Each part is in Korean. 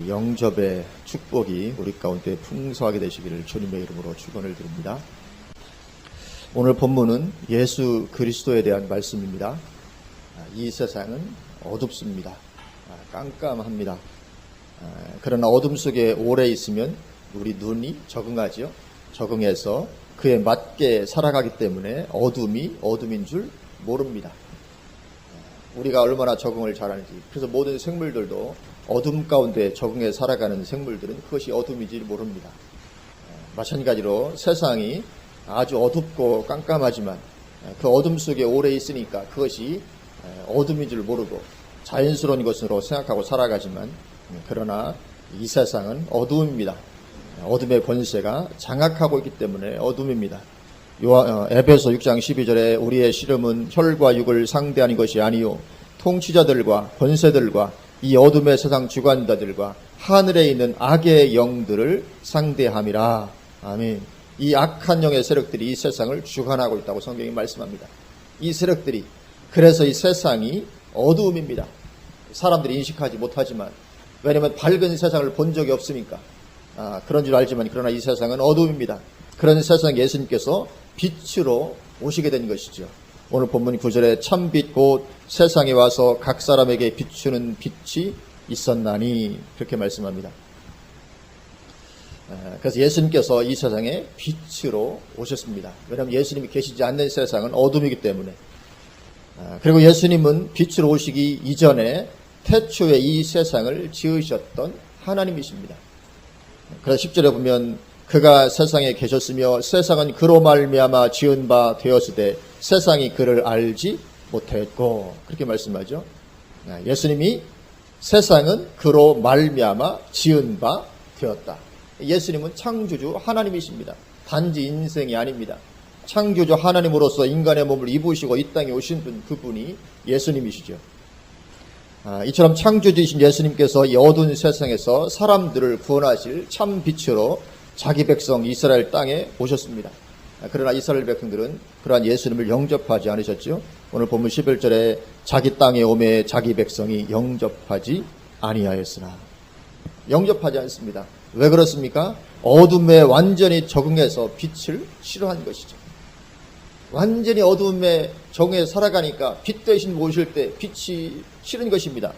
영접의 축복이 우리 가운데 풍성하게 되시기를 주님의 이름으로 축원을 드립니다. 오늘 본문은 예수 그리스도에 대한 말씀입니다. 이 세상은 어둡습니다. 깜깜합니다. 그러나 어둠 속에 오래 있으면 우리 눈이 적응하죠. 적응해서 그에 맞게 살아가기 때문에 어둠이 어둠인 줄 모릅니다. 우리가 얼마나 적응을 잘하는지. 그래서 모든 생물들도 어둠 가운데 적응해 살아가는 생물들은 그것이 어둠인지 모릅니다. 마찬가지로 세상이 아주 어둡고 깜깜하지만 그 어둠 속에 오래 있으니까 그것이 어둠인 줄 모르고 자연스러운 것으로 생각하고 살아가지만 그러나 이 세상은 어둠입니다. 어둠의 권세가 장악하고 있기 때문에 어둠입니다. 에베소 6장 12절에 우리의 씨름은 혈과 육을 상대하는 것이 아니요 통치자들과 권세들과 이 어둠의 세상 주관자들과 하늘에 있는 악의 영들을 상대함이라. 아멘. 이 악한 영의 세력들이 이 세상을 주관하고 있다고 성경이 말씀합니다. 이 세력들이, 그래서 이 세상이 어두움입니다. 사람들이 인식하지 못하지만, 왜냐하면 밝은 세상을 본 적이 없으니까 그런 줄 알지만, 그러나 이 세상은 어두움입니다. 그런 세상 예수님께서 빛으로 오시게 된 것이죠. 오늘 본문 9절에 참빛 곧 세상에 와서 각 사람에게 비추는 빛이 있었나니, 그렇게 말씀합니다. 그래서 예수님께서 이 세상에 빛으로 오셨습니다. 왜냐하면 예수님이 계시지 않는 세상은 어둠이기 때문에. 그리고 예수님은 빛으로 오시기 이전에 태초에 이 세상을 지으셨던 하나님이십니다. 그래서 10절에 보면 그가 세상에 계셨으며 세상은 그로 말미암아 지은 바 되었으되 세상이 그를 알지 못했고, 그렇게 말씀하죠. 예수님이 세상은 그로 말미암아 지은 바 되었다. 예수님은 창조주 하나님이십니다. 단지 인생이 아닙니다. 창조주 하나님으로서 인간의 몸을 입으시고 이 땅에 오신 분, 그분이 예수님이시죠. 이처럼 창조주이신 예수님께서 이 어두운 세상에서 사람들을 구원하실 참 빛으로 자기 백성 이스라엘 땅에 오셨습니다. 그러나 이스라엘 백성들은 그러한 예수님을 영접하지 않으셨죠. 오늘 본문 11절에 자기 땅에 오매 자기 백성이 영접하지 아니하였으나. 영접하지 않습니다. 왜 그렇습니까? 어둠에 완전히 적응해서 빛을 싫어한 것이죠. 완전히 어둠에 적응해 살아가니까 빛 대신 모실 때 빛이 싫은 것입니다.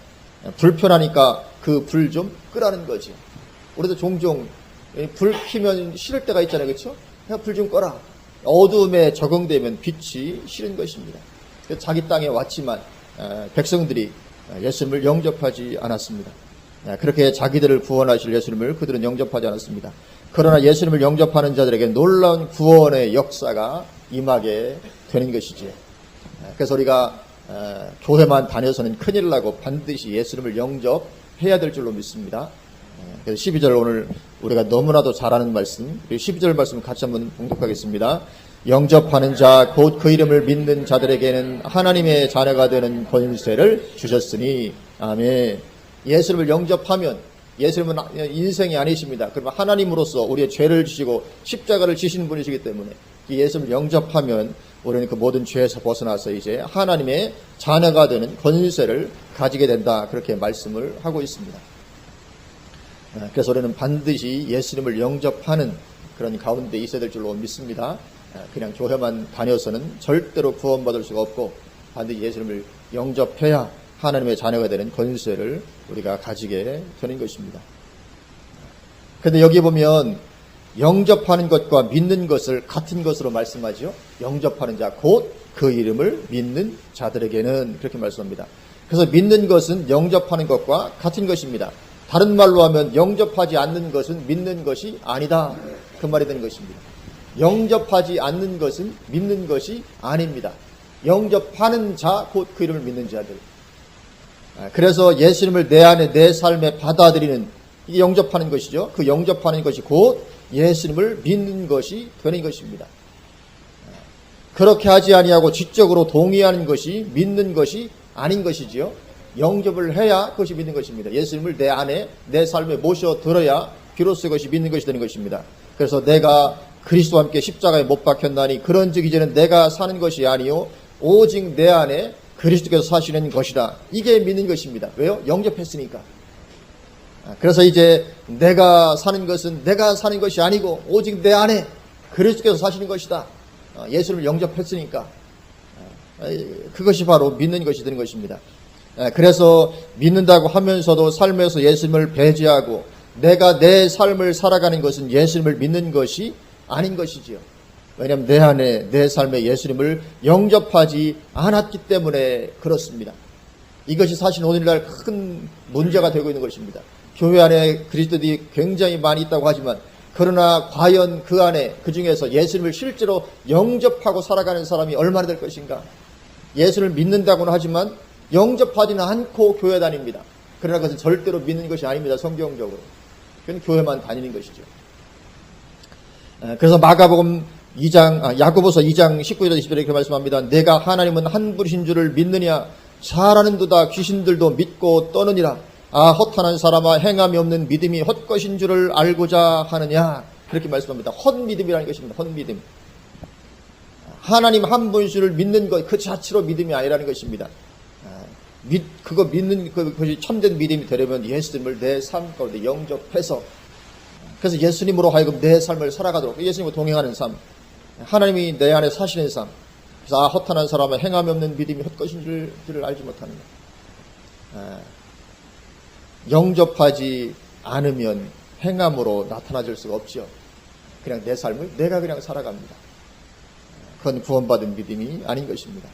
불편하니까 그 불 좀 끄라는 거죠. 우리도 종종 불 켜면 싫을 때가 있잖아요. 그렇죠? 그냥 불 좀 꺼라. 어둠에 적응되면 빛이 싫은 것입니다. 자기 땅에 왔지만 백성들이 예수님을 영접하지 않았습니다. 그렇게 자기들을 구원하실 예수님을 그들은 영접하지 않았습니다. 그러나 예수님을 영접하는 자들에게 놀라운 구원의 역사가 임하게 되는 것이지요. 그래서 우리가 교회만 다녀서는 큰일 나고 반드시 예수님을 영접해야 될 줄로 믿습니다. 그래서 12절 오늘 우리가 너무나도 잘 아는 말씀, 12절 말씀 같이 한번 봉독하겠습니다. 영접하는 자 곧 그 이름을 믿는 자들에게는 하나님의 자녀가 되는 권세를 주셨으니. 아멘. 예수님을 영접하면, 예수님은 인생이 아니십니다. 그러면 하나님으로서 우리의 죄를 지시고 십자가를 지시는 분이시기 때문에 이 예수님을 영접하면 우리는 그 모든 죄에서 벗어나서 이제 하나님의 자녀가 되는 권세를 가지게 된다. 그렇게 말씀을 하고 있습니다. 그래서 우리는 반드시 예수님을 영접하는 그런 가운데 있어야 될 줄로 믿습니다. 그냥 교회만 다녀서는 절대로 구원받을 수가 없고 반드시 예수님을 영접해야 하나님의 자녀가 되는 권세를 우리가 가지게 되는 것입니다. 그런데 여기 보면 영접하는 것과 믿는 것을 같은 것으로 말씀하죠. 영접하는 자 곧 그 이름을 믿는 자들에게는, 그렇게 말씀합니다. 그래서 믿는 것은 영접하는 것과 같은 것입니다. 다른 말로 하면 영접하지 않는 것은 믿는 것이 아니다, 그 말이 되는 것입니다. 영접하지 않는 것은 믿는 것이 아닙니다. 영접하는 자 곧 그 이름을 믿는 자들. 그래서 예수님을 내 안에 내 삶에 받아들이는, 이게 영접하는 것이죠. 그 영접하는 것이 곧 예수님을 믿는 것이 되는 것입니다. 그렇게 하지 아니하고 지적으로 동의하는 것이 믿는 것이 아닌 것이지요. 영접을 해야 그것이 믿는 것입니다. 예수님을 내 안에 내 삶에 모셔들어야 비로소 그것이 믿는 것이 되는 것입니다. 그래서 내가 그리스도와 함께 십자가에 못 박혔나니 그런즉 이제는 내가 사는 것이 아니요 오직 내 안에 그리스도께서 사시는 것이다. 이게 믿는 것입니다. 왜요? 영접했으니까. 그래서 이제 내가 사는 것은 내가 사는 것이 아니고 오직 내 안에 그리스도께서 사시는 것이다. 예수님을 영접했으니까 그것이 바로 믿는 것이 되는 것입니다. 그래서 믿는다고 하면서도 삶에서 예수님을 배제하고 내가 내 삶을 살아가는 것은 예수님을 믿는 것이 아닌 것이지요. 왜냐하면 내 안에 내 삶에 예수님을 영접하지 않았기 때문에 그렇습니다. 이것이 사실 오늘날 큰 문제가 되고 있는 것입니다. 교회 안에 그리스도들이 굉장히 많이 있다고 하지만 그러나 과연 그 안에 그 중에서 예수님을 실제로 영접하고 살아가는 사람이 얼마나 될 것인가. 예수를 믿는다고는 하지만 영접하지는 않고 교회 다닙니다. 그러나 그것은 절대로 믿는 것이 아닙니다. 성경적으로. 그건 교회만 다니는 것이죠. 그래서 마가복음 2장, 야고보서 2장 19절 20절에 이렇게 말씀합니다. 내가 하나님은 한 분이신 줄을 믿느냐? 잘하는도다 귀신들도 믿고 떠느니라. 헛하는 사람아 행함이 없는 믿음이 헛것인 줄을 알고자 하느냐? 그렇게 말씀합니다. 헛믿음이라는 것입니다. 헛믿음. 하나님 한 분이신 줄을 믿는 것 그 자체로 믿음이 아니라는 것입니다. 그거 믿는 그것이 참된 믿음이 되려면 예수님을 내 삶 가운데 영접해서 그래서 예수님으로 하여금 내 삶을 살아가도록 예수님과 동행하는 삶, 하나님이 내 안에 사시는 삶. 그래서 헛하는 사람은 행함이 없는 믿음이 헛것인 줄을 알지 못하는 것. 영접하지 않으면 행함으로 나타나질 수가 없죠. 그냥 내 삶을 내가 그냥 살아갑니다. 그건 구원받은 믿음이 아닌 것입니다.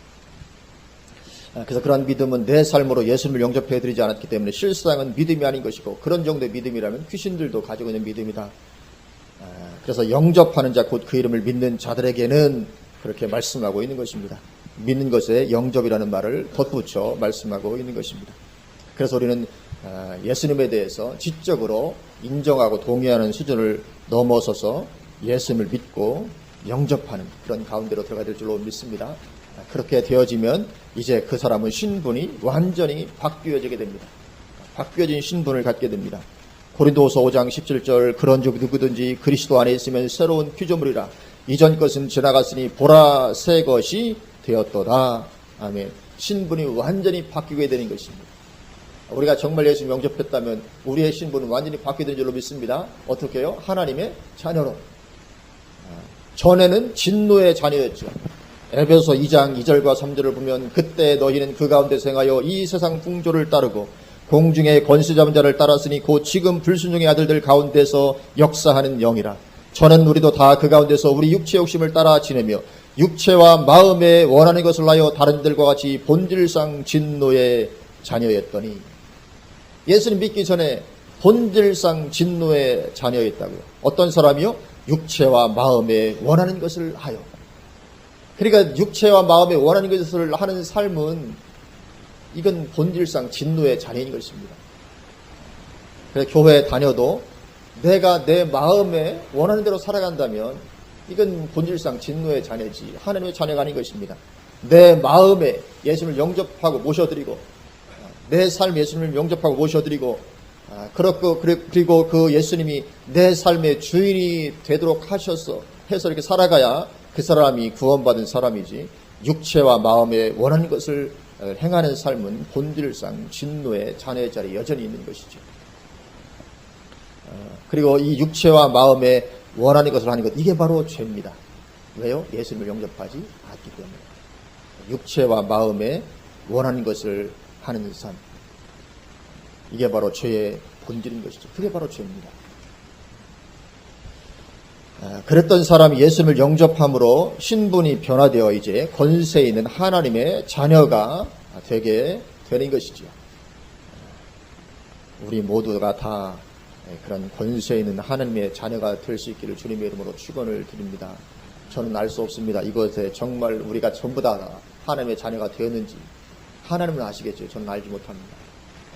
그래서 그러한 믿음은 내 삶으로 예수님을 영접해드리지 않았기 때문에 실상은 믿음이 아닌 것이고 그런 정도의 믿음이라면 귀신들도 가지고 있는 믿음이다. 그래서 영접하는 자 곧 그 이름을 믿는 자들에게는 그렇게 말씀하고 있는 것입니다. 믿는 것에 영접이라는 말을 덧붙여 말씀하고 있는 것입니다. 그래서 우리는 예수님에 대해서 지적으로 인정하고 동의하는 수준을 넘어서서 예수님을 믿고 영접하는 그런 가운데로 들어가야 될 줄로 믿습니다. 그렇게 되어지면 이제 그 사람은 신분이 완전히 바뀌어지게 됩니다. 바뀌어진 신분을 갖게 됩니다. 고린도후서 5장 17절 그런즉 누구든지 그리스도 안에 있으면 새로운 피조물이라 이전 것은 지나갔으니 보라 새 것이 되었도다. 아멘. 신분이 완전히 바뀌게 되는 것입니다. 우리가 정말 예수님 영접했다면 우리의 신분은 완전히 바뀌게 된 줄로 믿습니다. 어떻게 해요? 하나님의 자녀로. 전에는 진노의 자녀였죠. 에베소 2장 2절과 3절을 보면 그때 너희는 그 가운데서 행하여 이 세상 풍조를 따르고 공중의 권세 잡은 자를 따랐으니 곧 지금 불순종의 아들들 가운데서 역사하는 영이라. 저는 우리도 다 그 가운데서 우리 육체의 욕심을 따라 지내며 육체와 마음에 원하는 것을 하여 다른 이들과 같이 본질상 진노의 자녀였더니 예수님 믿기 전에 본질상 진노의 자녀였다고요. 어떤 사람이요? 육체와 마음에 원하는 것을 하여. 그러니까 육체와 마음에 원하는 것을 하는 삶은 이건 본질상 진노의 자녀인 것입니다. 그래서 교회에 다녀도 내가 내 마음에 원하는 대로 살아간다면 이건 본질상 진노의 자녀지 하나님의 자녀가 아닌 것입니다. 내 마음에 예수님을 영접하고 모셔드리고 내 삶 예수님을 영접하고 모셔드리고 그리고 그 예수님이 내 삶의 주인이 되도록 해서 이렇게 살아가야 그 사람이 구원받은 사람이지 육체와 마음에 원하는 것을 행하는 삶은 본질상 진노의 자녀의 자리에 여전히 있는 것이죠. 그리고 이 육체와 마음에 원하는 것을 하는 것 이게 바로 죄입니다. 왜요? 예수님을 영접하지 않기 때문에. 육체와 마음에 원하는 것을 하는 삶 이게 바로 죄의 본질인 것이죠. 그게 바로 죄입니다. 그랬던 사람이 예수님을 영접함으로 신분이 변화되어 이제 권세 있는 하나님의 자녀가 되게 되는 것이죠. 우리 모두가 다 그런 권세 있는 하나님의 자녀가 될 수 있기를 주님의 이름으로 축원을 드립니다. 저는 알 수 없습니다. 이것에 정말 우리가 전부 다 하나님의 자녀가 되었는지 하나님은 아시겠죠. 저는 알지 못합니다.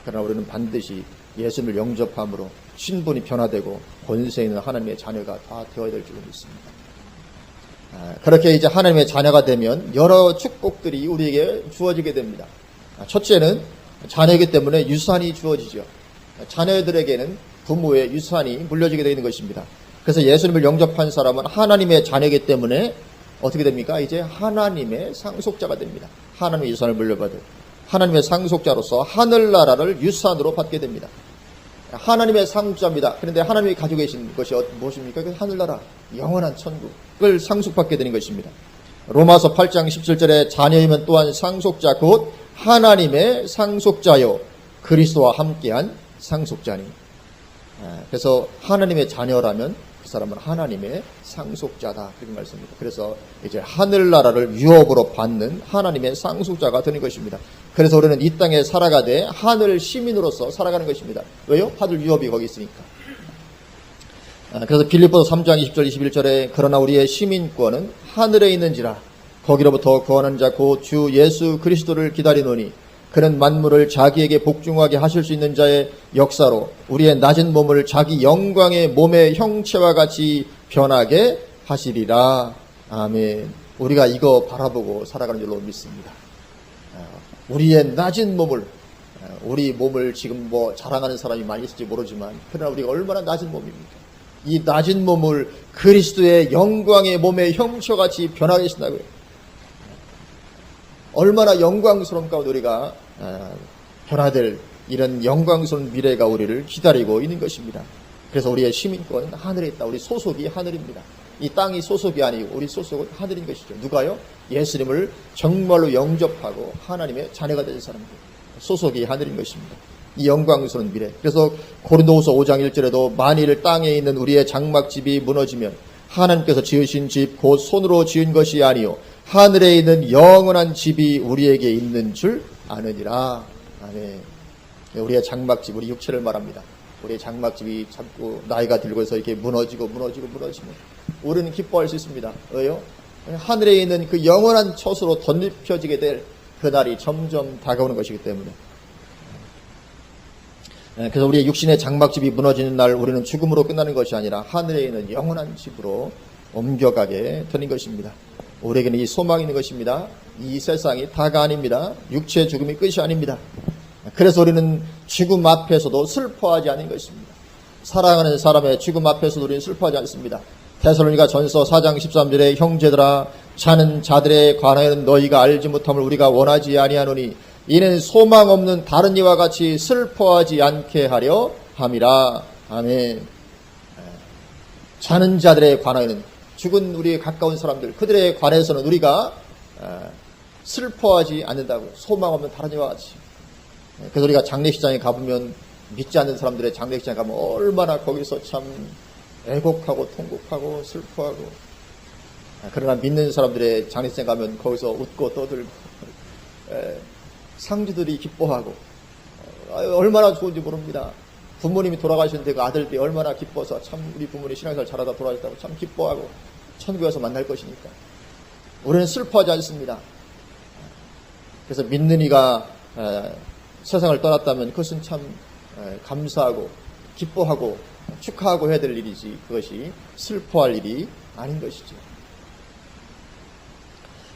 그러나 우리는 반드시 예수님을 영접함으로 신분이 변화되고 권세 있는 하나님의 자녀가 다 되어야 될 줄로 믿습니다. 그렇게 이제 하나님의 자녀가 되면 여러 축복들이 우리에게 주어지게 됩니다. 첫째는 자녀이기 때문에 유산이 주어지죠. 자녀들에게는 부모의 유산이 물려지게 되는 것입니다. 그래서 예수님을 영접한 사람은 하나님의 자녀이기 때문에 어떻게 됩니까? 이제 하나님의 상속자가 됩니다. 하나님의 유산을 물려받을 하나님의 상속자로서 하늘나라를 유산으로 받게 됩니다. 하나님의 상속자입니다. 그런데 하나님이 가지고 계신 것이 무엇입니까? 그 하늘나라, 영원한 천국을 상속받게 되는 것입니다. 로마서 8장 17절에 자녀이면 또한 상속자 곧 하나님의 상속자요 그리스도와 함께한 상속자니. 그래서 하나님의 자녀라면 그 사람은 하나님의 상속자다 그런 말씀입니다. 그래서 이제 하늘나라를 유업으로 받는 하나님의 상속자가 되는 것입니다. 그래서 우리는 이 땅에 살아가되 하늘 시민으로서 살아가는 것입니다. 왜요? 하늘 유업이 거기 있으니까. 그래서 빌립보서 3장 20절 21절에 그러나 우리의 시민권은 하늘에 있는지라 거기로부터 구원하는 자 곧 주 예수 그리스도를 기다리노니 그는 만물을 자기에게 복종하게 하실 수 있는 자의 역사로 우리의 낮은 몸을 자기 영광의 몸의 형체와 같이 변하게 하시리라. 아멘. 우리가 이거 바라보고 살아가는 줄로 믿습니다. 우리의 낮은 몸을, 우리 몸을 지금 뭐 자랑하는 사람이 많이 있을지 모르지만 그러나 우리가 얼마나 낮은 몸입니까? 이 낮은 몸을 그리스도의 영광의 몸의 형체와 같이 변하게 하신다고요. 얼마나 영광스러운 가운데 우리가 변화될 이런 영광스러운 미래가 우리를 기다리고 있는 것입니다. 그래서 우리의 시민권은 하늘에 있다. 우리 소속이 하늘입니다. 이 땅이 소속이 아니고 우리 소속은 하늘인 것이죠. 누가요? 예수님을 정말로 영접하고 하나님의 자녀가 된 사람들. 소속이 하늘인 것입니다. 이 영광스러운 미래. 그래서 고린도후서 5장 1절에도 만일 땅에 있는 우리의 장막집이 무너지면 하나님께서 지으신 집 곧 손으로 지은 것이 아니요 하늘에 있는 영원한 집이 우리에게 있는 줄 아느니라. 아멘. 우리의 장막집, 우리 육체를 말합니다. 우리의 장막집이 자꾸 나이가 들고서 이렇게 무너지면 우리는 기뻐할 수 있습니다. 왜요? 하늘에 있는 그 영원한 첫으로 덧입혀지게 될 그날이 점점 다가오는 것이기 때문에. 그래서 우리의 육신의 장막집이 무너지는 날 우리는 죽음으로 끝나는 것이 아니라 하늘에 있는 영원한 집으로 옮겨가게 되는 것입니다. 우리에게는 이 소망이 있는 것입니다. 이 세상이 다가 아닙니다. 육체의 죽음이 끝이 아닙니다. 그래서 우리는 죽음 앞에서도 슬퍼하지 않는 것입니다. 사랑하는 사람의 죽음 앞에서도 우리는 슬퍼하지 않습니다. 데살로니가 전서 4장 13절에 형제들아 자는 자들에 관하여는 너희가 알지 못함을 우리가 원하지 아니하노니 이는 소망 없는 다른 이와 같이 슬퍼하지 않게 하려 함이라. 아멘. 자는 자들에 관하여는 죽은 우리의 가까운 사람들 그들에 관해서는 우리가 슬퍼하지 않는다고. 소망 없는 다른 이와 같이. 그래서 우리가 장례식장에 가보면 믿지 않는 사람들의 장례식장에 가면 얼마나 거기서 참 애곡하고 통곡하고 슬퍼하고. 그러나 믿는 사람들의 장례식장에 가면 거기서 웃고 떠들고 상주들이 기뻐하고 얼마나 좋은지 모릅니다. 부모님이 돌아가셨는데 그 아들들이 얼마나 기뻐서 참 우리 부모님 신앙생활 잘하다 돌아가셨다고 참 기뻐하고 천국에 와서 만날 것이니까 우리는 슬퍼하지 않습니다. 그래서 믿는 이가 세상을 떠났다면 그것은 참 감사하고 기뻐하고 축하하고 해야 될 일이지 그것이 슬퍼할 일이 아닌 것이죠.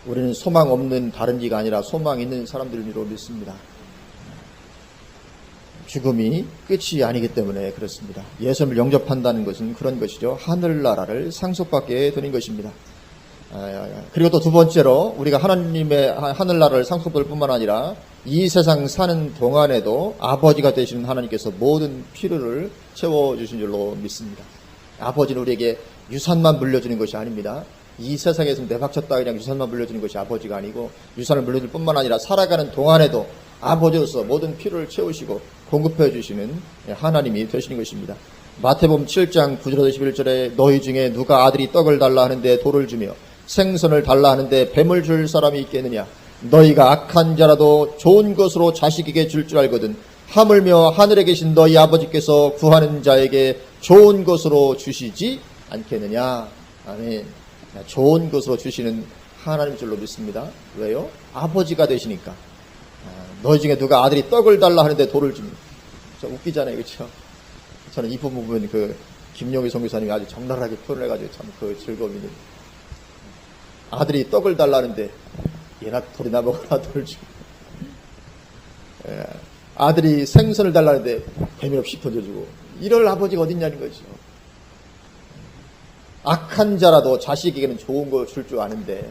우리는 소망 없는 다른 이가 아니라 소망 있는 사람들로 믿습니다. 죽음이 끝이 아니기 때문에 그렇습니다. 예수님을 영접한다는 것은 그런 것이죠. 하늘나라를 상속받게 되는 것입니다. 그리고 또 두 번째로 우리가 하나님의 하늘나라를 상속받을 뿐만 아니라 이 세상 사는 동안에도 아버지가 되시는 하나님께서 모든 필요를 채워주신 줄로 믿습니다. 아버지는 우리에게 유산만 물려주는 것이 아닙니다. 이 세상에서 내박쳤다 그냥 유산만 물려주는 것이 아버지가 아니고 유산을 물려줄 뿐만 아니라 살아가는 동안에도 아버지로서 모든 필요를 채우시고 공급해 주시는 하나님이 되시는 것입니다. 마태복음 7장 9절에서 11절에 너희 중에 누가 아들이 떡을 달라 하는데 돌을 주며 생선을 달라 하는데 뱀을 줄 사람이 있겠느냐. 너희가 악한 자라도 좋은 것으로 자식에게 줄 줄 알거든 하물며 하늘에 계신 너희 아버지께서 구하는 자에게 좋은 것으로 주시지 않겠느냐. 아멘. 좋은 것으로 주시는 하나님 줄로 믿습니다. 왜요? 아버지가 되시니까. 너희 중에 누가 아들이 떡을 달라 하는데 돌을 줍니다. 좀 웃기잖아요. 그렇죠? 저는 이 부분 보면 그 김용희 선교사님이 아주 적나라하게 표현을 해가지고 참 그 즐거움이 있는. 아들이 떡을 달라 하는데 얘나 돌이나 먹어라 돌을 주고. 아들이 생선을 달라 하는데 뱀이 없이 던져주고. 이럴 아버지가 어딨냐는 거죠. 악한 자라도 자식에게는 좋은 거 줄 줄 아는데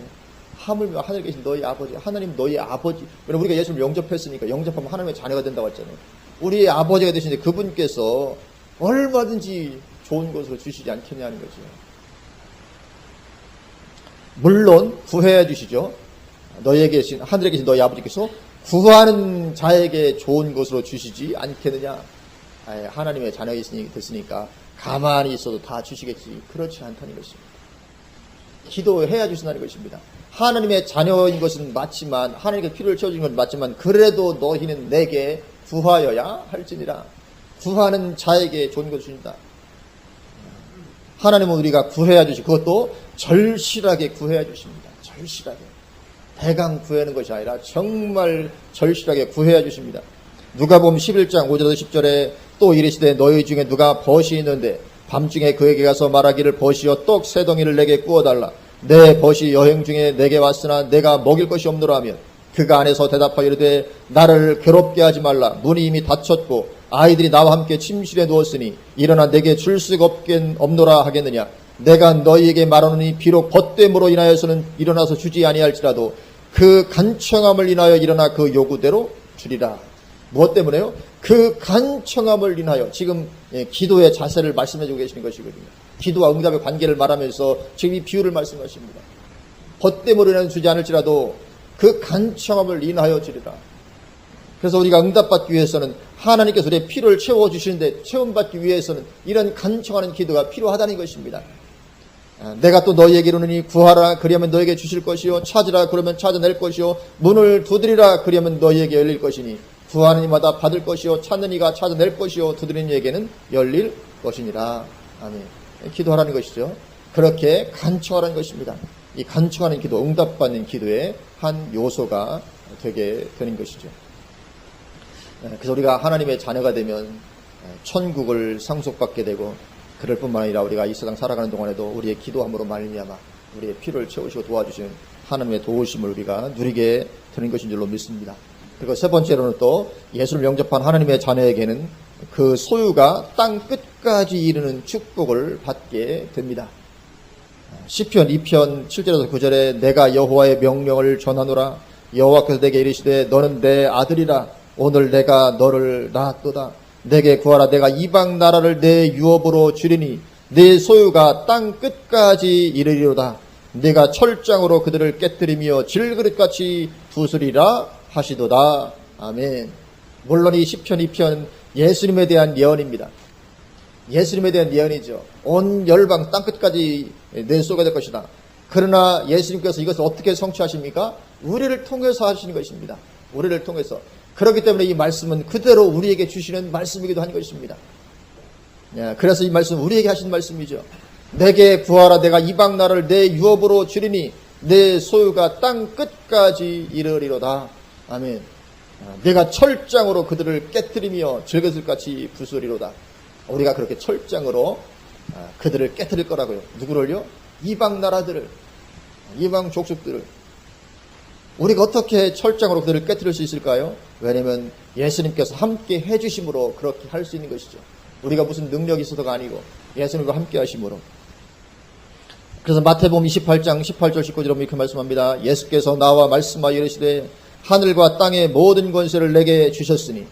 하물며 하늘에 계신 너희 아버지, 하나님 너희 아버지. 왜냐면 우리가 예수를 영접했으니까 영접하면 하나님의 자녀가 된다고 했잖아요. 우리의 아버지가 되시는데 그분께서 얼마든지 좋은 것으로 주시지 않겠냐는 거죠. 물론 구해야 주시죠. 너희에게 계신, 하늘에 계신 너희 아버지께서 구하는 자에게 좋은 것으로 주시지 않겠느냐. 하나님의 자녀가 됐으니까 가만히 있어도 다 주시겠지. 그렇지 않다는 것입니다. 기도해야 주신다는 것입니다. 하나님의 자녀인 것은 맞지만, 하나님께 필요를 채워주는 것은 맞지만, 그래도 너희는 내게 구하여야 할지니라. 구하는 자에게 좋은 것을 주신다. 하나님은 우리가 구해야 주시, 그것도 절실하게 구해야 주십니다. 절실하게. 대강 구하는 것이 아니라 정말 절실하게 구해야 주십니다. 누가복음 11장 5절에서 10절에 또 이르시되 너희 중에 누가 벗이 있는데 밤중에 그에게 가서 말하기를 벗이여 떡 세 덩이를 내게 구워달라. 내 벗이 여행 중에 내게 왔으나 내가 먹일 것이 없노라 하면 그가 안에서 대답하여 이르되 나를 괴롭게 하지 말라. 문이 이미 닫혔고 아이들이 나와 함께 침실에 누웠으니 일어나 내게 줄 수가 없노라 하겠느냐. 내가 너희에게 말하노니 비록 벗됨으로 인하여서는 일어나서 주지 아니할지라도 그 간청함을 인하여 일어나 그 요구대로 주리라. 무엇 때문에요? 그 간청함을 인하여. 지금 기도의 자세를 말씀해주고 계시는 것이거든요. 기도와 응답의 관계를 말하면서 지금 이 비유를 말씀하십니다. 벗됨으로 인하여 주지 않을지라도 그 간청함을 인하여 주리라. 그래서 우리가 응답받기 위해서는 하나님께서 우리의 필요를 채워주시는데 체험받기 위해서는 이런 간청하는 기도가 필요하다는 것입니다. 내가 또 너희에게 이르노니 구하라 그리하면 너희에게 주실 것이요 찾으라 그러면 찾아낼 것이요 문을 두드리라 그리하면 너희에게 열릴 것이니 구하는 이마다 받을 것이요 찾는 이가 찾아낼 것이요 두드리는 이에게는 열릴 것이니라. 아멘. 기도하라는 것이죠. 그렇게 간청하라는 것입니다. 이 간청하는 기도, 응답받는 기도의 한 요소가 되게 되는 것이죠. 그래서 우리가 하나님의 자녀가 되면 천국을 상속받게 되고 그럴 뿐만 아니라 우리가 이 세상 살아가는 동안에도 우리의 기도함으로 말미암아 우리의 필요를 채우시고 도와주시는 하나님의 도우심을 우리가 누리게 되는 것인 줄로 믿습니다. 그리고 세 번째로는 또 예수를 영접한 하나님의 자녀에게는 그 소유가 땅 끝까지 이르는 축복을 받게 됩니다. 시편 2편 7절에서 9절에 내가 여호와의 명령을 전하노라. 여호와께서 내게 이르시되 너는 내 아들이라. 오늘 내가 너를 낳았도다. 내게 구하라. 내가 이방 나라를 내 유업으로 주리니 내 소유가 땅 끝까지 이르리로다. 내가 철장으로 그들을 깨뜨리며 질그릇같이 부수리라 하시도다. 아멘. 물론 이 시편 2편 예수님에 대한 예언입니다. 예수님에 대한 예언이죠. 온 열방 땅 끝까지 내 소유가 될 것이다. 그러나 예수님께서 이것을 어떻게 성취하십니까? 우리를 통해서 하시는 것입니다. 우리를 통해서. 그렇기 때문에 이 말씀은 그대로 우리에게 주시는 말씀이기도 한 것입니다. 그래서 이 말씀은 우리에게 하신 말씀이죠. 내게 구하라. 내가 이방 나라를 내 유업으로 주리니 내 소유가 땅 끝까지 이르리로다. 아멘. 내가 철장으로 그들을 깨뜨리며 질그릇같이 부수리로다. 우리가 그렇게 철장으로 그들을 깨뜨릴 거라고요. 누구를요? 이방 나라들을, 이방 족속들을. 우리가 어떻게 철장으로 그들을 깨뜨릴 수 있을까요? 왜냐하면 예수님께서 함께 해주심으로 그렇게 할 수 있는 것이죠. 우리가 무슨 능력이 있어서가 아니고 예수님과 함께 하심으로. 그래서 마태복음 28장 18절 19절에 이렇게 말씀합니다. 예수께서 나와 말씀하여 이르시되 하늘과 땅의 모든 권세를 내게 주셨으니,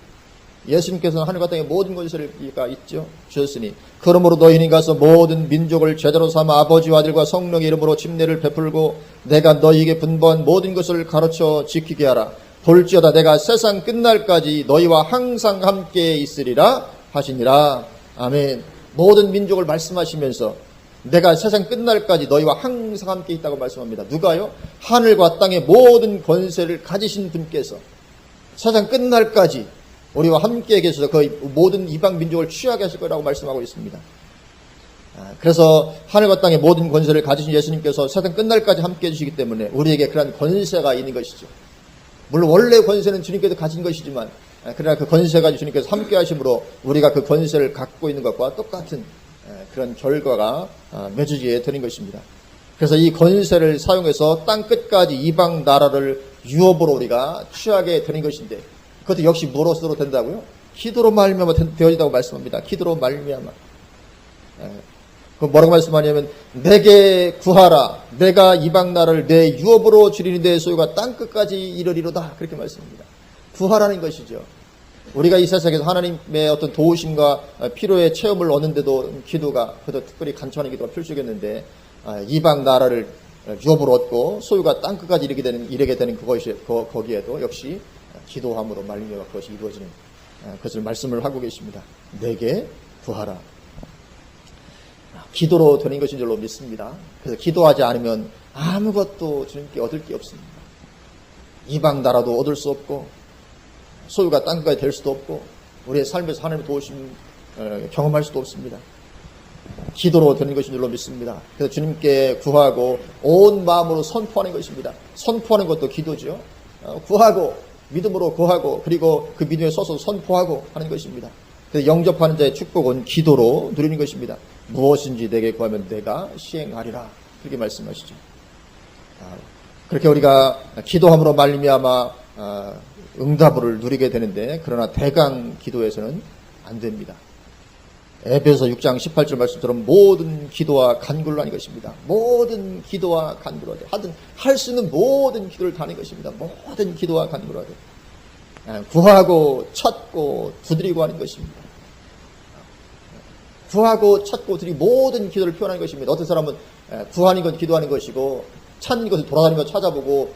예수님께서는 하늘과 땅의 모든 권세가 있죠. 주셨으니 그러므로 너희는 가서 모든 민족을 제자로 삼아 아버지와 아들과 성령의 이름으로 침례를 베풀고 내가 너희에게 분부한 모든 것을 가르쳐 지키게 하라. 볼지어다 내가 세상 끝날까지 너희와 항상 함께 있으리라 하시니라. 아멘. 모든 민족을 말씀하시면서 내가 세상 끝날까지 너희와 항상 함께 있다고 말씀합니다. 누가요? 하늘과 땅의 모든 권세를 가지신 분께서 세상 끝날까지 우리와 함께 계셔서 그 모든 이방 민족을 취하게 하실 거라고 말씀하고 있습니다. 그래서 하늘과 땅의 모든 권세를 가지신 예수님께서 세상 끝날까지 함께 해주시기 때문에 우리에게 그런 권세가 있는 것이죠. 물론 원래 권세는 주님께서 가진 것이지만 그러나 그 권세가 주님께서 함께 하심으로 우리가 그 권세를 갖고 있는 것과 똑같은 그런 결과가 맺어지게 되는 것입니다. 그래서 이 권세를 사용해서 땅 끝까지 이방 나라를 유업으로 우리가 취하게 되는 것인데, 그것도 역시 무엇으로 된다고요? 기도로 말미암아 되어진다고 말씀합니다. 기도로 말미암아. 그 뭐라고 말씀하냐면 내게 구하라. 내가 이방 나라를 내 유업으로 주리니 내 소유가 땅 끝까지 이르리로다. 그렇게 말씀합니다. 구하라는 것이죠. 우리가 이 세상에서 하나님의 어떤 도우심과 필요의 체험을 얻는데도 기도가, 그래도 특별히 간청하는 기도가 필수겠는데, 이방 나라를 유업으로 얻고 소유가 땅끝까지 이르게 되는 거기에도 역시 기도함으로 말미암아 그것이 이루어지는 것을 말씀을 하고 계십니다. 내게 구하라. 기도로 되는 것인 줄로 믿습니다. 그래서 기도하지 않으면 아무것도 주님께 얻을 게 없습니다. 이방 나라도 얻을 수 없고 소유가 땅끝까지 될 수도 없고 우리의 삶에서 하나님의 도우심 경험할 수도 없습니다. 기도로 되는 것인 줄로 믿습니다. 그래서 주님께 구하고 온 마음으로 선포하는 것입니다. 선포하는 것도 기도죠. 구하고 믿음으로 구하고 그리고 그 믿음에 서서 선포하고 하는 것입니다. 그래서 영접하는 자의 축복은 기도로 누리는 것입니다. 무엇인지 내게 구하면 내가 시행하리라. 그렇게 말씀하시죠. 그렇게 우리가 기도함으로 말미암아 응답을 누리게 되는데, 그러나 대강 기도에서는 안 됩니다. 에베소 6장 18절 말씀처럼 모든 기도와 간구를 하는 것입니다. 모든 기도와 간구를 하되 할 수 있는 모든 기도를 다 하는 것입니다. 모든 기도와 간구를 하되 구하고 찾고 두드리고 하는 것입니다. 구하고 찾고 두드리고 모든 기도를 표현하는 것입니다. 어떤 사람은 구하는 건 기도하는 것이고 찾는 것을 돌아다니며 찾아보고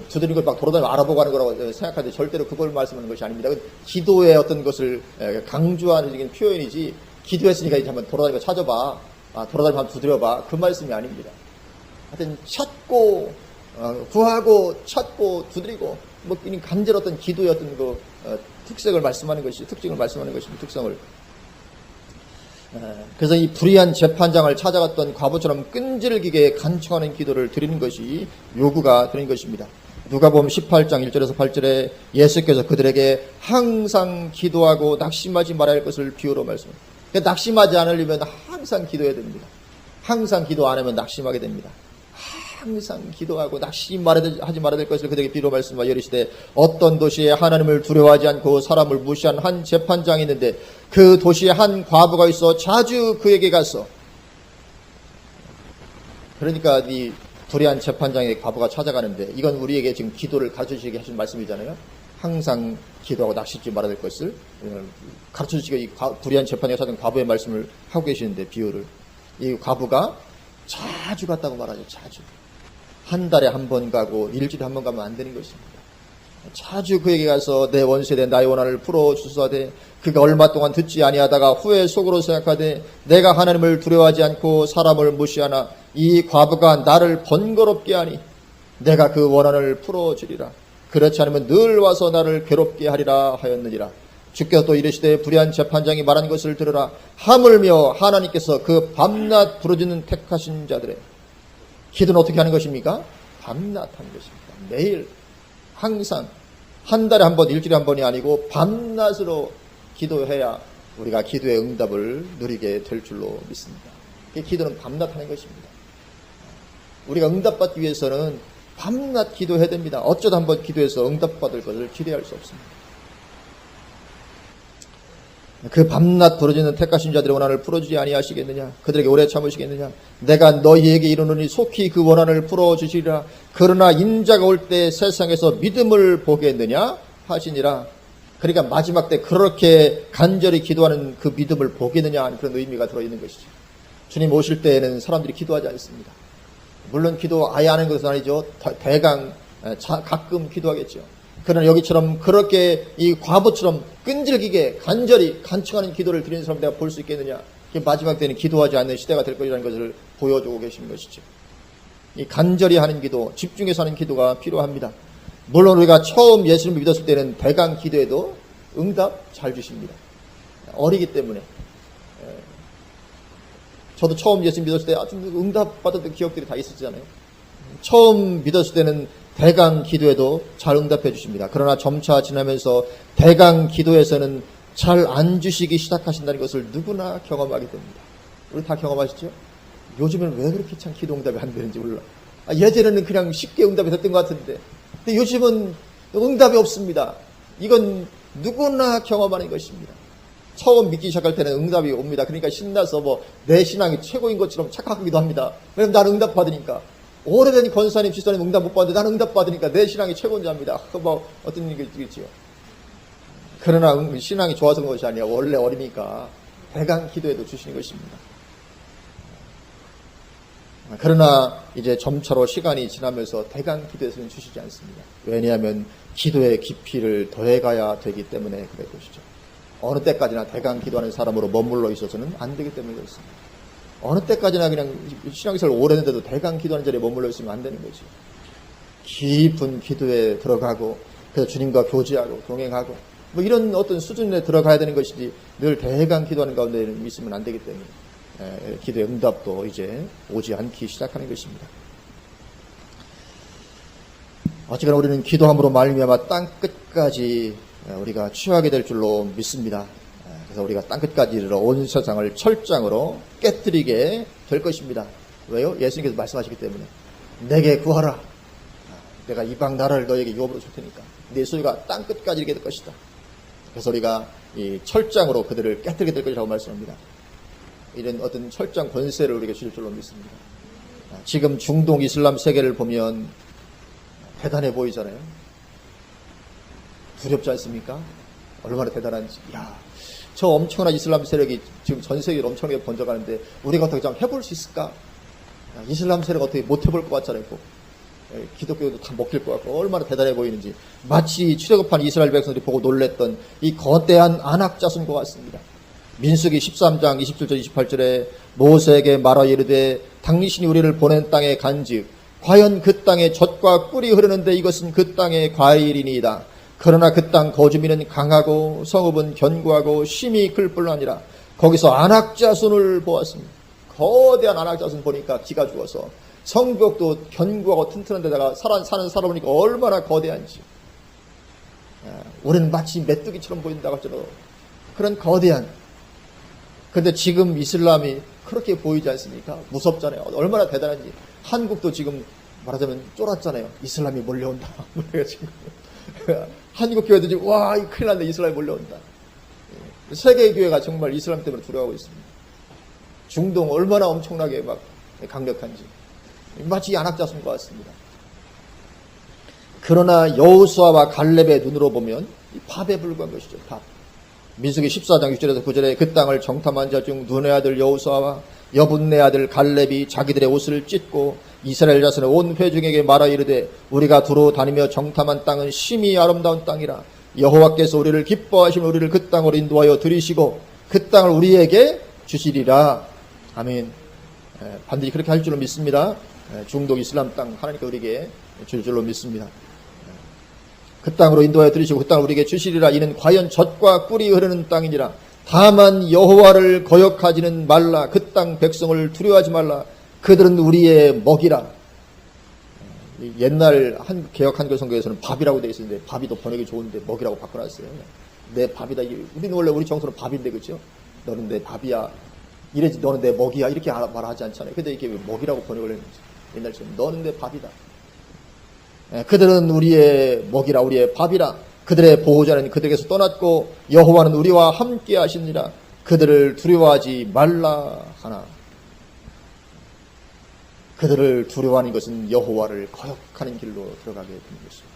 두드리는 걸 막 돌아다니며 알아보고 하는 거라고 생각하는데 절대로 그걸 말씀하는 것이 아닙니다. 기도의 어떤 것을 강조하는 표현이지, 기도했으니까 이제 한번 돌아다니며 찾아봐, 돌아다니며 한번 두드려봐, 그 말씀이 아닙니다. 하여튼 찾고 구하고 찾고 두드리고 이는 간절 어떤 기도의 어떤 특색을 말씀하는 것이, 특징을 말씀하는 것입니다. 특성을. 그래서 이 불의한 재판장을 찾아갔던 과부처럼 끈질기게 간청하는 기도를 드리는 것이 요구가 되는 것입니다. 누가복음 18장 1절에서 8절에 예수께서 그들에게 항상 기도하고 낙심하지 말아야 할 것을 비유로 말씀합니다. 낙심하지 않으려면 항상 기도해야 됩니다. 항상 기도 안 하면 낙심하게 됩니다. 항상 기도하고 낙심하지 말아야 될 것을 그들에게 비유로 말씀하여 이르시되, 어떤 도시에 하나님을 두려워하지 않고 사람을 무시한 한 재판장이 있는데 그 도시에 한 과부가 있어 자주 그에게 가서, 그러니까 이 불의한 재판장의 과부가 찾아가는데, 이건 우리에게 지금 기도를 가르쳐주시게 하신 말씀이잖아요. 항상 기도하고 낙심하지 말아야 될 것을 가르쳐주시게 이 불의한 재판장에 찾은 과부의 말씀을 하고 계시는데, 비유를 이 과부가 자주 갔다고 말하죠. 자주. 한 달에 한 번 가고 일주일에 한 번 가면 안 되는 것입니다. 자주 그에게 가서 내 원수에 대한 나의 원한을 풀어주소서되, 그가 얼마 동안 듣지 아니하다가 후에 속으로 생각하되 내가 하나님을 두려워하지 않고 사람을 무시하나 이 과부가 나를 번거롭게 하니 내가 그 원한을 풀어주리라. 그렇지 않으면 늘 와서 나를 괴롭게 하리라 하였느니라. 주께서 또 이르시되, 불의한 재판장이 말한 것을 들으라. 하물며 하나님께서 그 밤낮 부르짖는 택하신 자들의 기도는 어떻게 하는 것입니까? 밤낮 하는 것입니다. 매일 항상 한 달에 한 번, 일주일에 한 번이 아니고 밤낮으로 기도해야 우리가 기도의 응답을 누리게 될 줄로 믿습니다. 기도는 밤낮 하는 것입니다. 우리가 응답받기 위해서는 밤낮 기도해야 됩니다. 어쩌다 한번 기도해서 응답받을 것을 기대할 수 없습니다. 그 밤낮 부르짖는 택하신 자들의 원한을 풀어주지 아니하시겠느냐? 그들에게 오래 참으시겠느냐? 내가 너희에게 이르노니 속히 그 원한을 풀어주시리라. 그러나 인자가 올 때 세상에서 믿음을 보겠느냐? 하시니라. 그러니까 마지막 때 그렇게 간절히 기도하는 그 믿음을 보겠느냐 하는 그런 의미가 들어있는 것이죠. 주님 오실 때에는 사람들이 기도하지 않습니다. 물론 기도 아예 하는 것은 아니죠. 대강 가끔 기도하겠죠. 그러나 여기처럼 그렇게 이 과부처럼 끈질기게 간절히 간청하는 기도를 드리는 사람 내가 볼 수 있겠느냐. 마지막 때는 기도하지 않는 시대가 될 것이라는 것을 보여주고 계시는 것이죠. 이 간절히 하는 기도, 집중해서 하는 기도가 필요합니다. 물론 우리가 처음 예수님을 믿었을 때는 대강 기도해도 응답 잘 주십니다. 어리기 때문에. 저도 처음 예수님 믿었을 때 아주 응답 받았던 기억들이 다 있었잖아요. 처음 믿었을 때는 대강 기도에도 잘 응답해 주십니다. 그러나 점차 지나면서 대강 기도에서는 잘 안 주시기 시작하신다는 것을 누구나 경험하게 됩니다. 우리 다 경험하시죠? 요즘에는 왜 그렇게 참 기도 응답이 안 되는지 몰라. 예전에는 그냥 쉽게 응답이 됐던 것 같은데, 근데 요즘은 응답이 없습니다. 이건 누구나 경험하는 것입니다. 처음 믿기 시작할 때는 응답이 옵니다. 그러니까 신나서 내 신앙이 최고인 것처럼 착각하기도 합니다. 왜냐면 나는 응답 받으니까. 오래된 권사님, 집사님 응답 못 받는데 나는 응답 받으니까 내 신앙이 최고인 줄 압니다. 어떤 얘기 있지요. 그러나 신앙이 좋아서 그런 것이 아니라 원래 어리니까 대강 기도에도 주시는 것입니다. 그러나 이제 점차로 시간이 지나면서 대강 기도에서는 주시지 않습니다. 왜냐하면 기도의 깊이를 더해가야 되기 때문에 그럴 것이죠. 어느 때까지나 대강 기도하는 사람으로 머물러 있어서는 안 되기 때문에 그렇습니다. 어느 때까지나 그냥 신앙생활 오래됐는데도 대강 기도하는 자리에 머물러 있으면 안 되는 거지. 깊은 기도에 들어가고 그래서 주님과 교제하고 동행하고 뭐 이런 어떤 수준에 들어가야 되는 것이지 늘 대강 기도하는 가운데 있으면 안 되기 때문에 기도의 응답도 이제 오지 않기 시작하는 것입니다. 어쨌거나 우리는 기도함으로 말미암아 땅 끝까지 우리가 취하게 될 줄로 믿습니다. 그래서 우리가 땅 끝까지 이르러 온 세상을 철장으로 깨뜨리게 될 것입니다. 왜요? 예수님께서 말씀하시기 때문에 내게 구하라. 내가 이방 나라를 너에게 유업으로 줄 테니까 네 소유가 땅 끝까지 이르게 될 것이다. 그래서 우리가 이 철장으로 그들을 깨뜨리게 될 것이라고 말씀합니다. 이런 어떤 철장 권세를 우리에게 주실 줄로 믿습니다. 지금 중동 이슬람 세계를 보면 대단해 보이잖아요. 두렵지 않습니까? 얼마나 대단한지. 야, 저 엄청난 이슬람 세력이 지금 전 세계로 엄청나게 번져가는데 우리가 어떻게 좀 해볼 수 있을까? 이슬람 세력 어떻게 못 해볼 것 같잖아요. 기독교도 다 먹힐 것 같고 얼마나 대단해 보이는지 마치 출애굽한 이스라엘 백성들이 보고 놀랬던 이 거대한 안악자손과 같습니다. 민수기 13장 27절 28절에 모세에게 말하 이르되 당신이 우리를 보낸 땅에 간즉 과연 그 땅에 젖과 꿀이 흐르는데 이것은 그 땅의 과일이니이다. 그러나 그 땅 거주민은 강하고 성읍은 견고하고 심히 클 뿐 아니라 거기서 안악자손을 보았습니다. 거대한 안악자손 보니까 기가 죽어서 성벽도 견고하고 튼튼한 데다가 사는 살아보니까 얼마나 거대한지. 우리는 마치 메뚜기처럼 보인다고 할지라도 그런 거대한. 그런데 지금 이슬람이 그렇게 보이지 않습니까? 무섭잖아요. 얼마나 대단한지. 한국도 지금 말하자면 쫄았잖아요. 이슬람이 몰려온다. 지금 한국 교회도 지금 와, 이 큰일 났네. 이슬람이 몰려온다. 세계 교회가 정말 이슬람 때문에 두려워하고 있습니다. 중동 얼마나 엄청나게 막 강력한지. 마치 안악자손과 같습니다. 그러나 여호수아와 갈렙의 눈으로 보면 밥에 불과한 것이죠. 밥. 민수기 14장 6절에서 9절에 그 땅을 정탐한 자 중 눈의 아들 여호수아와 여분네 아들 갈렙이 자기들의 옷을 찢고 이스라엘 자손의 온 회중에게 말하 이르되 우리가 두루 다니며 정탐한 땅은 심히 아름다운 땅이라 여호와께서 우리를 기뻐하시며 우리를 그 땅으로 인도하여 들이시고 그 땅을 우리에게 주시리라. 아멘. 반드시 그렇게 할 줄로 믿습니다. 중동 이슬람 땅 하나님께 우리에게 줄 줄로 믿습니다. 그 땅으로 인도하여 들이시고 그 땅을 우리에게 주시리라. 이는 과연 젖과 꿀이 흐르는 땅이니라. 다만 여호와를 거역하지는 말라. 그 땅 백성을 두려워하지 말라. 그들은 우리의 먹이라. 옛날 개역 한글 성경에서는 밥이라고 되어 있었는데 밥이 더 번역이 좋은데 먹이라고 바꿔놨어요. 내 밥이다. 우리는 원래 우리 정서로 밥인데 그렇죠? 너는 내 밥이야. 이래지 너는 내 먹이야. 이렇게 말하지 않잖아요. 근데 이게 왜 먹이라고 번역을 했는지. 옛날처럼 너는 내 밥이다. 그들은 우리의 먹이라 우리의 밥이라. 그들의 보호자는 그들에게서 떠났고 여호와는 우리와 함께 하시니라. 그들을 두려워하지 말라 하나. 그들을 두려워하는 것은 여호와를 거역하는 길로 들어가게 되는 것입니다.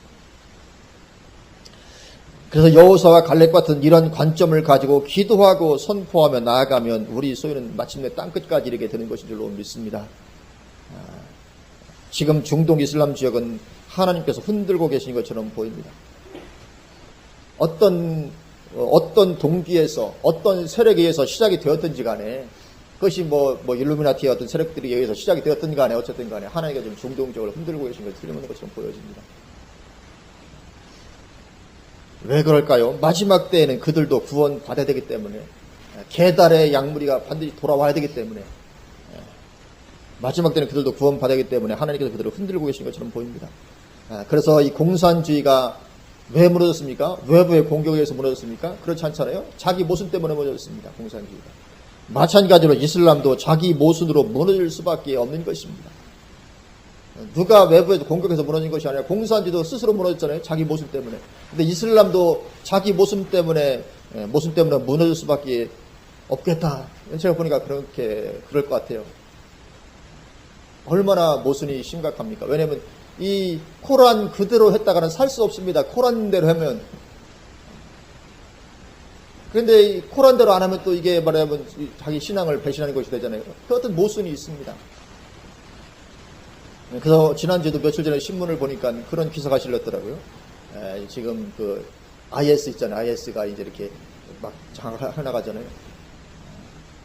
그래서 여호수아와 갈렙 같은 이런 관점을 가지고 기도하고 선포하며 나아가면 우리 소유는 마침내 땅끝까지 이르게 되는 것인 줄로 믿습니다. 지금 중동 이슬람 지역은 하나님께서 흔들고 계신 것처럼 보입니다. 어떤 동기에서 어떤 세력에 의해서 시작이 되었든지 간에 그것이 뭐 일루미나티의 어떤 세력들에 의해서 시작이 되었든 간에 어쨌든 간에 하나님께서 지금 중동 지역을 흔들고 계신 것이 틀림없는 것처럼 보여집니다. 왜 그럴까요? 마지막 때에는 그들도 구원받아야 되기 때문에 계달의 양무리가 반드시 돌아와야 되기 때문에 마지막 때는 그들도 구원받아야 되기 때문에 하나님께서 그들을 흔들고 계신 것처럼 보입니다. 그래서 이 공산주의가 왜 무너졌습니까? 외부의 공격에 의해서 무너졌습니까? 그렇지 않잖아요. 자기 모순 때문에 무너졌습니다. 공산주의가. 마찬가지로 이슬람도 자기 모순으로 무너질 수밖에 없는 것입니다. 누가 외부에서 공격해서 무너진 것이 아니라 공산주의도 스스로 무너졌잖아요. 자기 모순 때문에. 근데 이슬람도 자기 모순 때문에 무너질 수밖에 없겠다. 제가 보니까 그럴 것 같아요. 얼마나 모순이 심각합니까? 왜냐하면 이 코란 그대로 했다가는 살 수 없습니다. 코란대로 하면 그런데 이 코란대로 안 하면 또 이게 말하면 자기 신앙을 배신하는 것이 되잖아요. 그 어떤 모순이 있습니다. 그래서 지난주에도 며칠 전에 신문을 보니까 그런 기사가 실렸더라고요. 지금 그 IS 있잖아요. IS가 이제 이렇게 막 장악해 나가잖아요.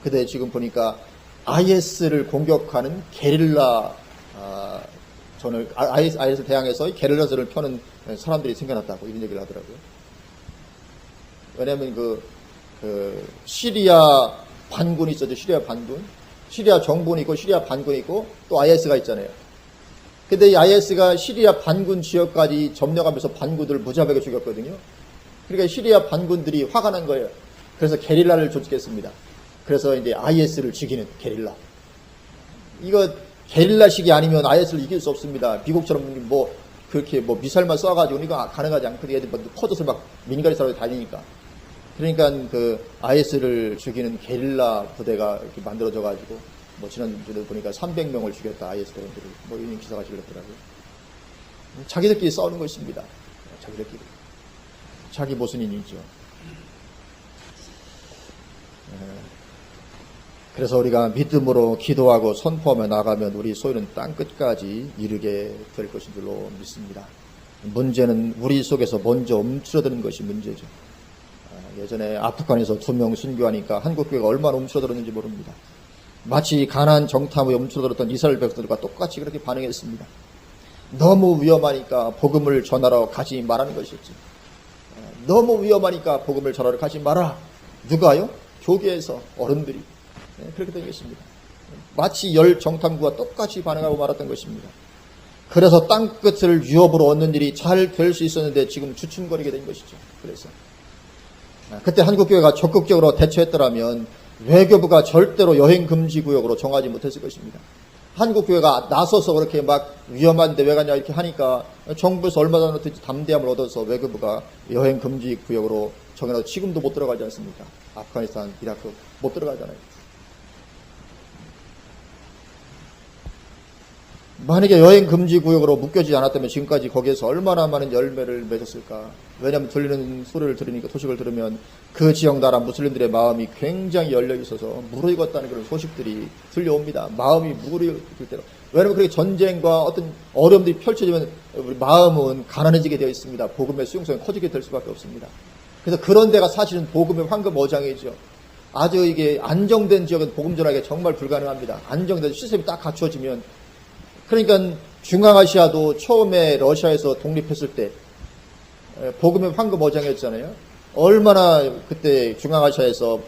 근데 지금 보니까 IS를 공격하는 게릴라 IS 대항해서 게릴라전을 펴는 사람들이 생겨났다고 이런 얘기를 하더라고요. 왜냐하면 그 시리아 반군이 있었죠. 시리아 반군. 시리아 정부는 있고 시리아 반군이 있고 또 IS가 있잖아요. 근데 이 IS가 시리아 반군 지역까지 점령하면서 반군들을 무자비하게 죽였거든요. 그러니까 시리아 반군들이 화가 난 거예요. 그래서 게릴라를 조직했습니다. 그래서 이제 IS를 죽이는 게릴라. 이거 게릴라식이 아니면 IS를 이길 수 없습니다. 미국처럼 뭐 그렇게 뭐 미사일만 쏴가지고 이거 가능하지 않거든요. 애들 막 퍼져서 막 민간인 사람이 다니니까. 그러니까 그 IS를 죽이는 게릴라 부대가 이렇게 만들어져가지고 뭐 지난주에 보니까 300명을 죽였다. IS 대원들을 뭐 이런 기사가 실렸더라고요. 자기들끼리 싸우는 것입니다. 자기들끼리. 자기 모순인이죠. 그래서 우리가 믿음으로 기도하고 선포하며 나가면 우리 소유는 땅끝까지 이르게 될 것인 줄로 믿습니다. 문제는 우리 속에서 먼저 움츠러드는 것이 문제죠. 예전에 아프간에서 2명 순교하니까 한국교회가 얼마나 움츠러들었는지 모릅니다. 마치 가나안 정탐에 움츠러들었던 이스라엘 백성들과 똑같이 그렇게 반응했습니다. 너무 위험하니까 복음을 전하러 가지 말라는 것이었죠. 너무 위험하니까 복음을 전하러 가지 마라. 누가요? 교계에서 어른들이. 그렇게 된 것입니다. 마치 열 정탐구와 똑같이 반응하고 말았던 것입니다. 그래서 땅끝을 유업으로 얻는 일이 잘 될 수 있었는데 지금 주춤거리게 된 것이죠. 그래서 그때 한국교회가 적극적으로 대처했더라면 외교부가 절대로 여행 금지 구역으로 정하지 못했을 것입니다. 한국교회가 나서서 그렇게 막 위험한데 왜 가냐 이렇게 하니까 정부에서 얼마나 담대함을 얻어서 외교부가 여행 금지 구역으로 정해놔서 지금도 못 들어가지 않습니까? 아프가니스탄, 이라크 못 들어가잖아요. 만약에 여행 금지 구역으로 묶여지지 않았다면 지금까지 거기에서 얼마나 많은 열매를 맺었을까. 왜냐하면 들리는 소리를 들으니까 소식을 들으면 그 지역 나라 무슬림들의 마음이 굉장히 열려 있어서 무르익었다는 그런 소식들이 들려옵니다. 마음이 무르익을 때로. 왜냐하면 그렇게 전쟁과 어떤 어려움들이 펼쳐지면 우리 마음은 가난해지게 되어 있습니다. 복음의 수용성이 커지게 될 수밖에 없습니다. 그래서 그런 데가 사실은 복음의 황금 어장이죠. 아주 이게 안정된 지역은 복음 전하기가 정말 불가능합니다. 안정된 시스템이 딱 갖추어지면. 그러니까 중앙아시아도 처음에 러시아에서 독립했을 때 복음의 황금 어장이었잖아요. 얼마나 그때 중앙아시아에서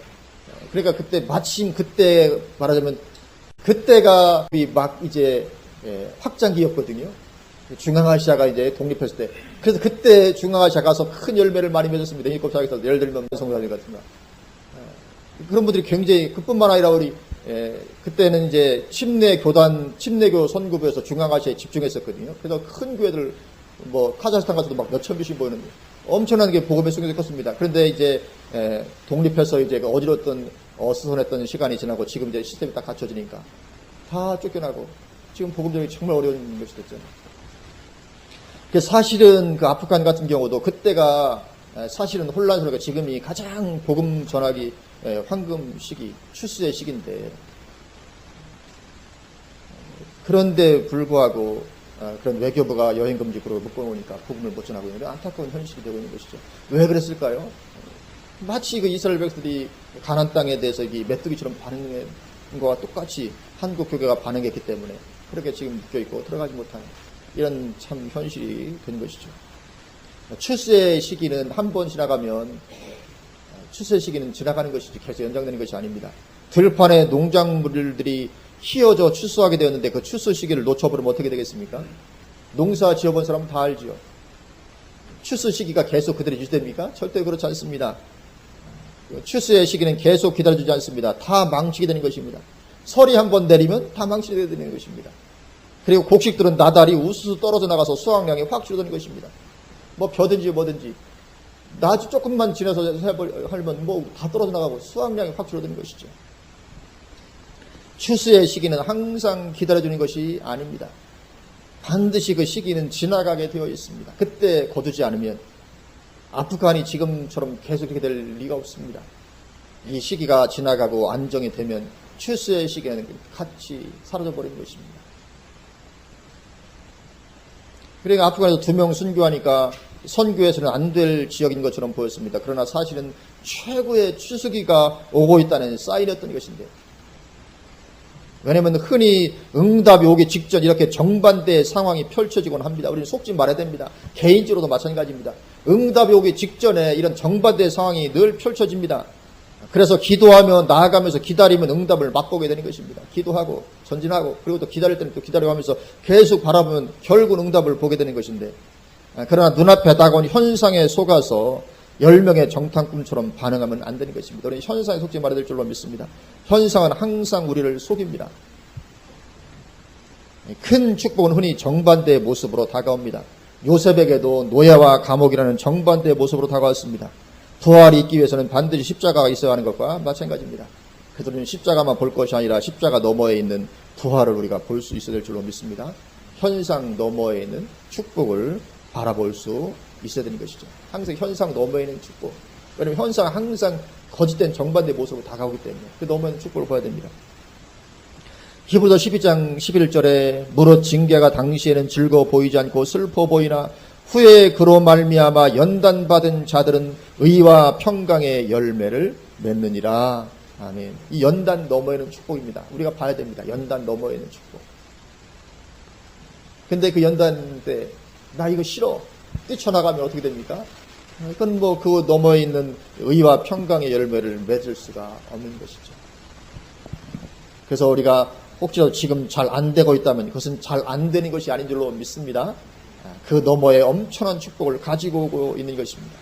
그러니까 그때 마침 그때 말하자면 그때가 막 이제 확장기였거든요. 중앙아시아가 이제 독립했을 때. 그래서 그때 중앙아시아 가서 큰 열매를 많이 맺었습니다. 일곱사에서 예를 들면 성사들 같은 거. 그런 분들이 굉장히 그뿐만 아니라 우리 그때는 이제 침례교 선구부에서 중앙아시아에 집중했었거든요. 그래서 큰 교회들 뭐 카자흐스탄 가서도 막 몇천 교씩 보이는데 엄청난 게 복음의 수용이 컸습니다. 그런데 이제 독립해서 이제 어지럽던 어수선했던 시간이 지나고 지금 이제 시스템이 딱 갖춰지니까 다 쫓겨나고 지금 복음 전이 정말 어려운 것이 됐잖아요. 사실은 그 아프간 같은 경우도 그때가 사실은 혼란스럽게 지금이 가장 복음 전하기 황금 시기, 출세의 시기인데 그런데 불구하고 그런 외교부가 여행금지 구역을 묶어놓으니까 복음을 못 전하고 있는 안타까운 현실이 되고 있는 것이죠. 왜 그랬을까요? 마치 그 이스라엘 백성들이 가나안 땅에 대해서 이 메뚜기처럼 반응한 것과 똑같이 한국 교회가 반응했기 때문에 그렇게 지금 묶여있고 들어가지 못하는 이런 참 현실이 된 것이죠. 출세 시기는 한 번 지나가면 출세 시기는 지나가는 것이지 계속 연장되는 것이 아닙니다. 들판에 농작물들이 휘어져 출소하게 되었는데 그 출소 시기를 놓쳐버리면 어떻게 되겠습니까? 농사 지어본 사람은 다 알지요. 출소 시기가 계속 그대로 유지됩니까? 절대 그렇지 않습니다. 출소의 시기는 계속 기다려주지 않습니다. 다 망치게 되는 것입니다. 설이 한번 내리면 다 망치게 되는 것입니다. 그리고 곡식들은 나달이 우수수 떨어져 나가서 수확량이 확 줄어드는 것입니다. 뭐 벼든지 뭐든지 나주 조금만 지나서 하면 뭐 다 떨어져 나가고 수확량이 확 줄어드는 것이죠. 추수의 시기는 항상 기다려주는 것이 아닙니다. 반드시 그 시기는 지나가게 되어 있습니다. 그때 거두지 않으면 아프간이 지금처럼 계속 이렇게 될 리가 없습니다. 이 시기가 지나가고 안정이 되면 추수의 시기에는 같이 사라져버린 것입니다. 그러니까 아프간에서 2명 순교하니까 선교에서는 안 될 지역인 것처럼 보였습니다. 그러나 사실은 최고의 추수기가 오고 있다는 사인이었던 것인데, 왜냐하면 흔히 응답이 오기 직전 이렇게 정반대의 상황이 펼쳐지곤 합니다. 우리는 속지 말아야 됩니다. 개인적으로도 마찬가지입니다. 응답이 오기 직전에 이런 정반대의 상황이 늘 펼쳐집니다. 그래서 기도하며 나아가면서 기다리면 응답을 맛보게 되는 것입니다. 기도하고 전진하고 그리고 또 기다릴 때는 또 기다려가면서 계속 바라보면 결국 응답을 보게 되는 것인데, 그러나 눈앞에 다가온 현상에 속아서 10명의 정탐꾼처럼 반응하면 안 되는 것입니다. 우리는 현상에 속지 말아야 될 줄로 믿습니다. 현상은 항상 우리를 속입니다. 큰 축복은 흔히 정반대의 모습으로 다가옵니다. 요셉에게도 노예와 감옥이라는 정반대의 모습으로 다가왔습니다. 부활이 있기 위해서는 반드시 십자가가 있어야 하는 것과 마찬가지입니다. 그래서 우리는 십자가만 볼 것이 아니라 십자가 너머에 있는 부활을 우리가 볼 수 있어야 될 줄로 믿습니다. 현상 너머에 있는 축복을 바라볼 수 있어야 되는 것이죠. 항상 현상 너머에 있는 축복. 왜냐하면 현상은 항상 거짓된 정반대 모습으로 다가오기 때문에 그 너머에 있는 축복을 봐야 됩니다. 히브리서 12장 11절에 무릇 징계가 당시에는 즐거워 보이지 않고 슬퍼 보이나 후에 그로 말미암아 연단받은 자들은 의와 평강의 열매를 맺느니라. 아멘. 이 연단 너머에는 축복입니다. 우리가 봐야 됩니다. 연단 너머에는 축복. 근데 그 연단 때 나 이거 싫어 뛰쳐나가면 어떻게 됩니까? 그건 뭐 그 너머에 있는 의와 평강의 열매를 맺을 수가 없는 것이죠. 그래서 우리가 혹시라도 지금 잘 안 되고 있다면 그것은 잘 안 되는 것이 아닌 줄로 믿습니다. 그 너머에 엄청난 축복을 가지고 오고 있는 것입니다.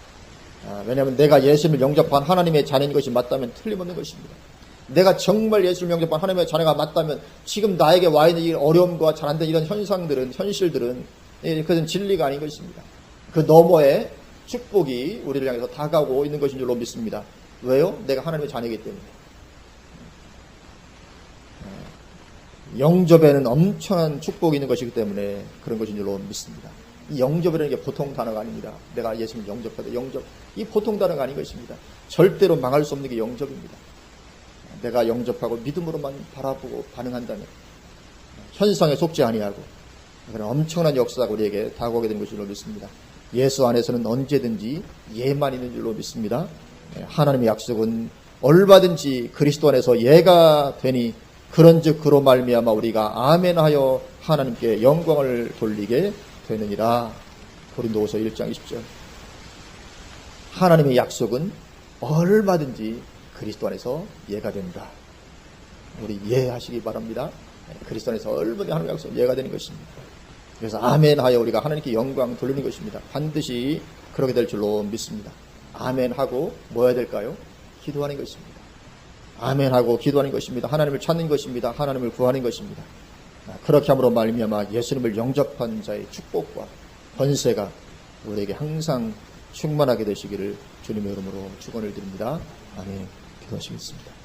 왜냐하면 내가 예수님을 영접한 하나님의 자녀인 것이 맞다면 틀림없는 것입니다. 내가 정말 예수님을 영접한 하나님의 자녀가 맞다면 지금 나에게 와 있는 이 어려움과 잘 안 되는 이런 현상들은, 현실들은 그것은 진리가 아닌 것입니다. 그 너머에 축복이 우리를 향해서 다가오고 있는 것인 줄로 믿습니다. 왜요? 내가 하나님의 자녀이기 때문에. 영접에는 엄청난 축복이 있는 것이기 때문에 그런 것인 줄로 믿습니다. 이 영접이라는 게 보통 단어가 아닙니다. 내가 예수님을 영접하다, 영접. 이 보통 단어가 아닌 것입니다. 절대로 망할 수 없는 게 영접입니다. 내가 영접하고 믿음으로만 바라보고 반응한다면 현상에 속지 아니하고 그런 엄청난 역사가 우리에게 다가오게 되는 것인 줄로 믿습니다. 예수 안에서는 언제든지 예만 있는 줄로 믿습니다. 하나님의 약속은 얼마든지 그리스도 안에서 예가 되니 그런즉 그로 말미암아 우리가 아멘하여 하나님께 영광을 돌리게 되느니라. 고린도후서 1장 20절. 하나님의 약속은 얼마든지 그리스도 안에서 예가 된다. 우리 예하시기 바랍니다. 그리스도 안에서 얼마든지 하나님의 약속 예가 되는 것입니다. 그래서 아멘하여 우리가 하나님께 영광 돌리는 것입니다. 반드시 그렇게 될 줄로 믿습니다. 아멘하고 뭐 해야 될까요? 기도하는 것입니다. 아멘하고 기도하는 것입니다. 하나님을 찾는 것입니다. 하나님을 구하는 것입니다. 그렇게 함으로 말미암아 예수님을 영접한 자의 축복과 권세가 우리에게 항상 충만하게 되시기를 주님의 이름으로 축원을 드립니다. 아멘. 기도하시겠습니다.